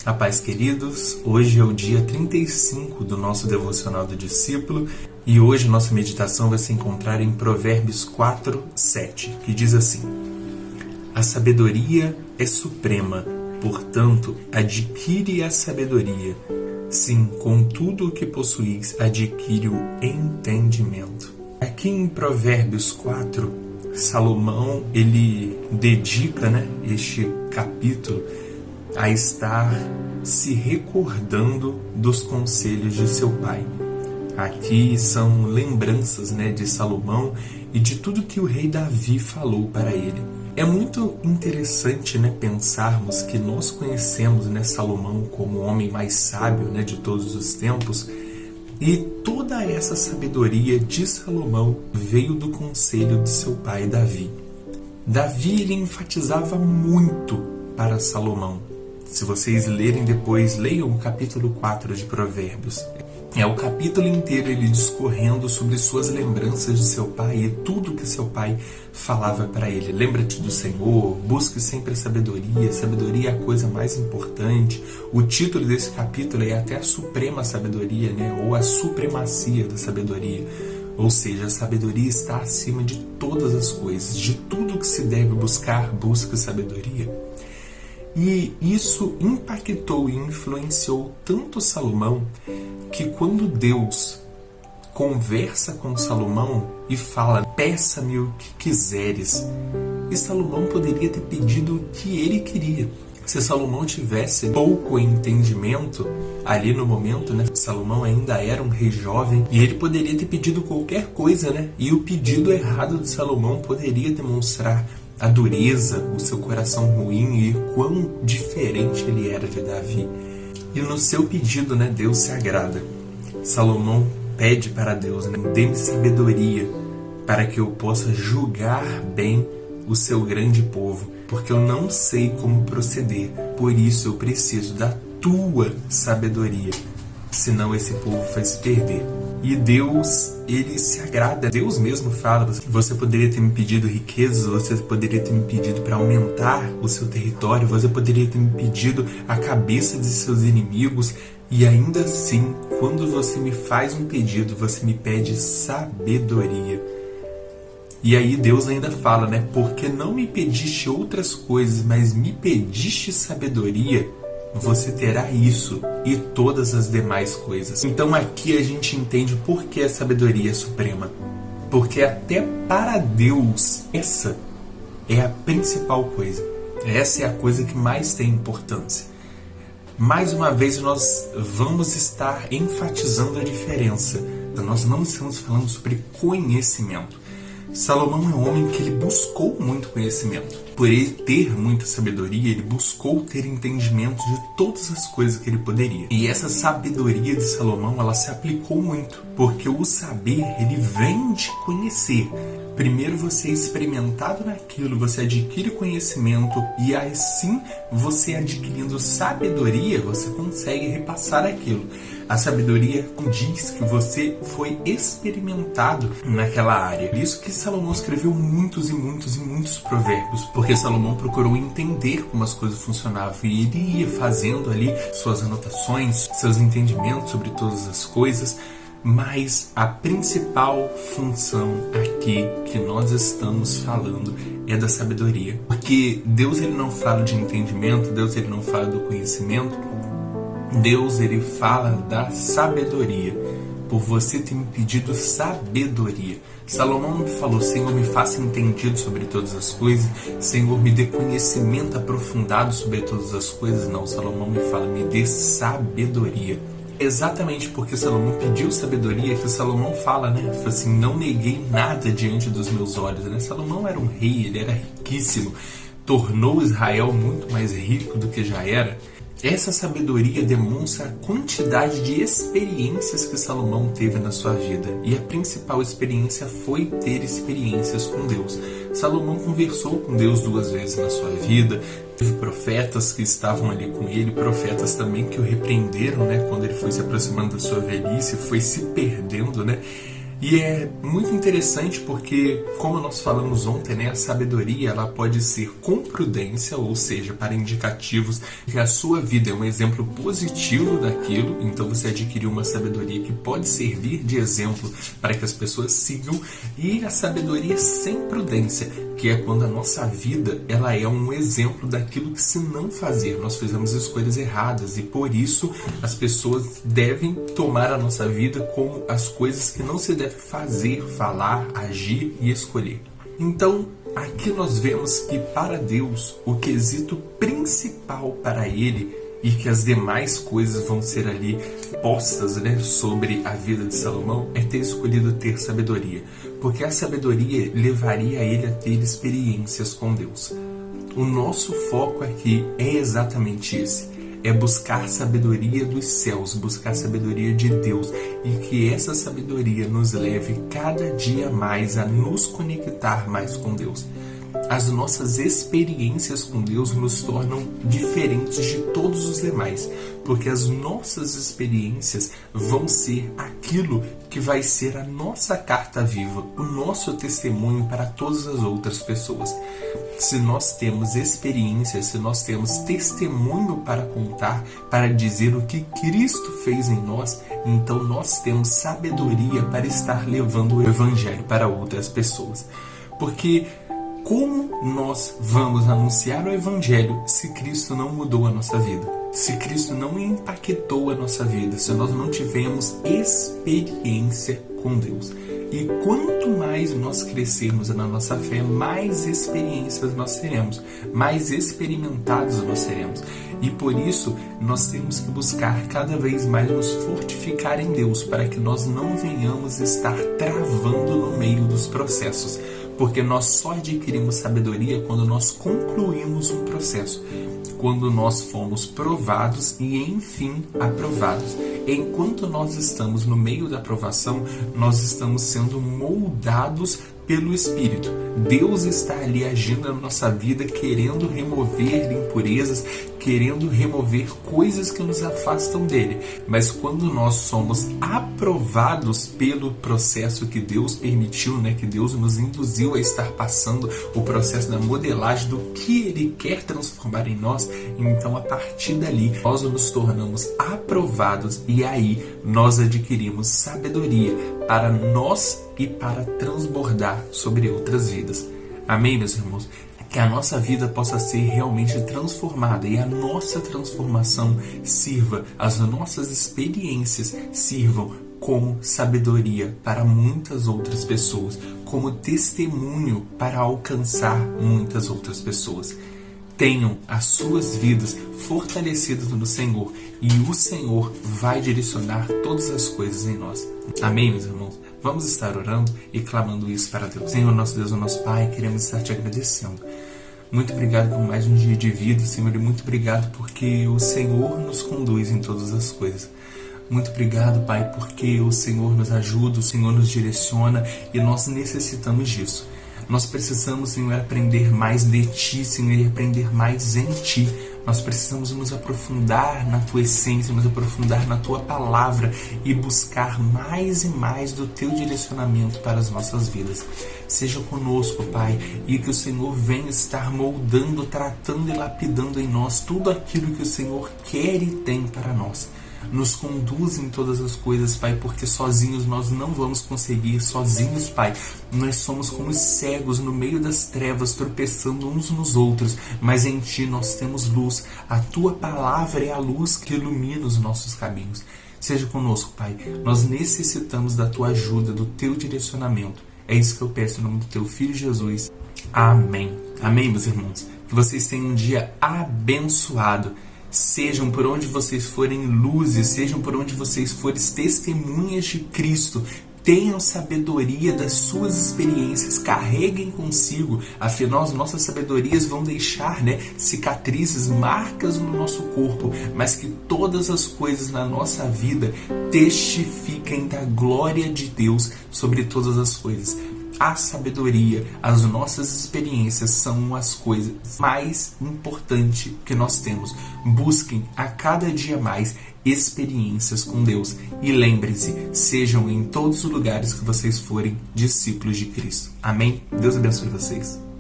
A paz, queridos, hoje é o dia 35 do nosso Devocional do Discípulo e hoje nossa meditação vai se encontrar em Provérbios 4:7, que diz assim: A sabedoria é suprema, portanto, adquire a sabedoria. Sim, com tudo o que possuis, adquire o entendimento. Aqui em Provérbios 4, Salomão, ele dedica, este capítulo a estar se recordando dos conselhos de seu pai. Aqui são lembranças, de Salomão e de tudo que o rei Davi falou para ele. É muito interessante, pensarmos que nós conhecemos, Salomão como o homem mais sábio, de todos os tempos, e toda essa sabedoria de Salomão veio do conselho de seu pai Davi. Davi, ele enfatizava muito para Salomão. Se vocês lerem depois, leiam o capítulo 4 de Provérbios. É o capítulo inteiro ele discorrendo sobre suas lembranças de seu pai e tudo que seu pai falava para ele. Lembra-te do Senhor, busque sempre a sabedoria. Sabedoria é a coisa mais importante. O título desse capítulo é até a suprema sabedoria, ou a supremacia da sabedoria. Ou seja, a sabedoria está acima de todas as coisas. De tudo que se deve buscar, busque sabedoria. E isso impactou e influenciou tanto Salomão que quando Deus conversa com Salomão e fala: peça-me o que quiseres, e Salomão poderia ter pedido o que ele queria. Se Salomão tivesse pouco entendimento ali no momento, Salomão ainda era um rei jovem e ele poderia ter pedido qualquer coisa, e o pedido errado de Salomão poderia demonstrar a dureza, o seu coração ruim e quão diferente ele era de Davi. E no seu pedido, Deus se agrada. Salomão pede para Deus: dê-me sabedoria para que eu possa julgar bem o seu grande povo, porque eu não sei como proceder, por isso eu preciso da tua sabedoria, senão esse povo vai se perder. E Deus, ele se agrada. Deus mesmo fala: você poderia ter me pedido riquezas, você poderia ter me pedido para aumentar o seu território, você poderia ter me pedido a cabeça de seus inimigos, e ainda assim, quando você me faz um pedido, você me pede sabedoria. E aí Deus ainda fala, porque não me pediste outras coisas, mas me pediste sabedoria, você terá isso e todas as demais coisas. Então aqui a gente entende por que a sabedoria é suprema. Porque até para Deus, essa é a principal coisa. Essa é a coisa que mais tem importância. Mais uma vez nós vamos estar enfatizando a diferença. Nós não estamos falando sobre conhecimento. Salomão é um homem que ele buscou muito conhecimento. Por ele ter muita sabedoria, ele buscou ter entendimento de todas as coisas que ele poderia. E essa sabedoria de Salomão, ela se aplicou muito, porque o saber, ele vem de conhecer. Primeiro você é experimentado naquilo, você adquire conhecimento e assim você adquirindo sabedoria, você consegue repassar aquilo. A sabedoria diz que você foi experimentado naquela área. Por isso que Salomão escreveu muitos e muitos e muitos provérbios, porque Salomão procurou entender como as coisas funcionavam e ele ia fazendo ali suas anotações, seus entendimentos sobre todas as coisas. Mas a principal função aqui que nós estamos falando é da sabedoria. Porque Deus ele não fala de entendimento, Deus ele não fala do conhecimento, Deus ele fala da sabedoria. Por você ter me pedido sabedoria. Salomão não falou: Senhor, me faça entendido sobre todas as coisas, Senhor, me dê conhecimento aprofundado sobre todas as coisas. Não, Salomão me fala: me dê sabedoria. Exatamente porque Salomão pediu sabedoria que Salomão fala, fala assim: não neguei nada diante dos meus olhos. Salomão era um rei, ele era riquíssimo, tornou Israel muito mais rico do que já era. Essa sabedoria demonstra a quantidade de experiências que Salomão teve na sua vida. E a principal experiência foi ter experiências com Deus. Salomão conversou com Deus 2 vezes na sua vida. Teve profetas que estavam ali com ele, profetas também que o repreenderam, quando ele foi se aproximando da sua velhice, foi se perdendo, E é muito interessante porque, como nós falamos ontem, né, a sabedoria ela pode ser com prudência, ou seja, para indicativos que a sua vida é um exemplo positivo daquilo, então você adquiriu uma sabedoria que pode servir de exemplo para que as pessoas sigam, e a sabedoria sem prudência, que é quando a nossa vida ela é um exemplo daquilo que se não fazer, nós fizemos escolhas erradas e por isso as pessoas devem tomar a nossa vida como as coisas que não se deve fazer, falar, agir e escolher. Então, aqui nós vemos que para Deus o quesito principal para Ele e que as demais coisas vão ser ali postas, né, sobre a vida de Salomão é ter escolhido ter sabedoria, porque a sabedoria levaria ele a ter experiências com Deus. O nosso foco aqui é exatamente esse, é buscar sabedoria dos céus, buscar sabedoria de Deus e que essa sabedoria nos leve cada dia mais a nos conectar mais com Deus. As nossas experiências com Deus nos tornam diferentes de todos os demais, porque as nossas experiências vão ser aquilo que vai ser a nossa carta viva, o nosso testemunho para todas as outras pessoas. Se nós temos experiências, se nós temos testemunho para contar, para dizer o que Cristo fez em nós, então nós temos sabedoria para estar levando o Evangelho para outras pessoas. Porque como nós vamos anunciar o Evangelho se Cristo não mudou a nossa vida? Se Cristo não impactou a nossa vida, se nós não tivemos experiência com Deus? E quanto mais nós crescermos na nossa fé, mais experiências nós teremos, mais experimentados nós seremos. E por isso nós temos que buscar cada vez mais nos fortificar em Deus, para que nós não venhamos estar travando no meio dos processos. Porque nós só adquirimos sabedoria quando nós concluímos um processo, quando nós fomos provados e enfim aprovados. Enquanto nós estamos no meio da aprovação, nós estamos sendo moldados pelo Espírito. Deus está ali agindo na nossa vida, querendo remover impurezas, querendo remover coisas que nos afastam dele. Mas quando nós somos aprovados pelo processo que Deus permitiu, né, que Deus nos induziu a estar passando o processo da modelagem do que ele quer transformar em nós, então a partir dali nós nos tornamos aprovados e aí nós adquirimos sabedoria para nós e para transbordar sobre outras vidas. Amém, meus irmãos? Que a nossa vida possa ser realmente transformada e a nossa transformação sirva, as nossas experiências sirvam como sabedoria para muitas outras pessoas, como testemunho para alcançar muitas outras pessoas. Tenham as suas vidas fortalecidas no Senhor e o Senhor vai direcionar todas as coisas em nós. Amém, meus irmãos? Vamos estar orando e clamando isso para Deus. Senhor, nosso Deus, nosso Pai, queremos estar te agradecendo. Muito obrigado por mais um dia de vida, Senhor, e muito obrigado porque o Senhor nos conduz em todas as coisas. Muito obrigado, Pai, porque o Senhor nos ajuda, o Senhor nos direciona e nós necessitamos disso. Nós precisamos, Senhor, aprender mais de Ti, Senhor, e aprender mais em Ti. Nós precisamos nos aprofundar na Tua essência, nos aprofundar na Tua palavra e buscar mais e mais do Teu direcionamento para as nossas vidas. Seja conosco, Pai, e que o Senhor venha estar moldando, tratando e lapidando em nós tudo aquilo que o Senhor quer e tem para nós. Nos conduz em todas as coisas, Pai, porque sozinhos nós não vamos conseguir, sozinhos, Pai, nós somos como cegos no meio das trevas, tropeçando uns nos outros, mas em Ti nós temos luz, a Tua palavra é a luz que ilumina os nossos caminhos. Seja conosco, Pai, nós necessitamos da Tua ajuda, do Teu direcionamento, é isso que eu peço em nome do Teu Filho Jesus, amém. Amém, meus irmãos, que vocês tenham um dia abençoado. Sejam por onde vocês forem luzes, sejam por onde vocês forem testemunhas de Cristo. Tenham sabedoria das suas experiências, carreguem consigo, afinal as nossas sabedorias vão deixar, cicatrizes, marcas no nosso corpo, mas que todas as coisas na nossa vida testifiquem da glória de Deus sobre todas as coisas. a sabedoria, as nossas experiências são as coisas mais importantes que nós temos. Busquem a cada dia mais experiências com Deus e lembrem-se, sejam em todos os lugares que vocês forem discípulos de Cristo. Amém? Deus abençoe vocês.